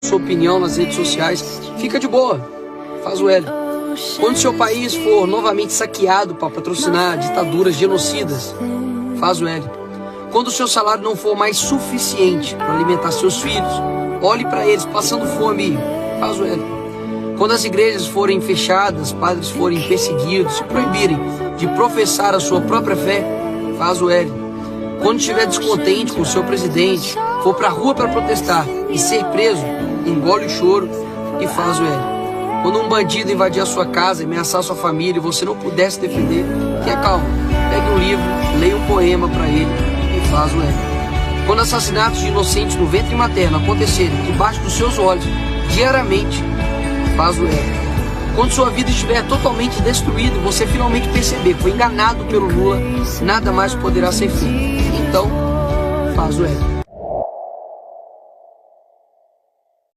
sua opinião nas redes sociais, fica de boa, faz o L. Quando seu país for novamente saqueado para patrocinar ditaduras genocidas, faz o L. Quando o seu salário não for mais suficiente para alimentar seus filhos, olhe para eles passando fome, faz o L. Quando as igrejas forem fechadas, padres forem perseguidos, se proibirem de professar a sua própria fé, faz o L. Quando estiver descontente com o seu presidente, for para a rua para protestar e ser preso, engole o choro e faz o L. Quando um bandido invadir a sua casa, ameaçar a sua família e você não puder se defender, tenha calma, pegue um livro, leia um poema para ele e faz o L. Quando assassinatos de inocentes no ventre materno acontecerem debaixo dos seus olhos, diariamente, faz o L. Quando sua vida estiver totalmente destruída e você finalmente perceber que foi enganado pelo Lula, nada mais poderá ser feito. Então, faz o L.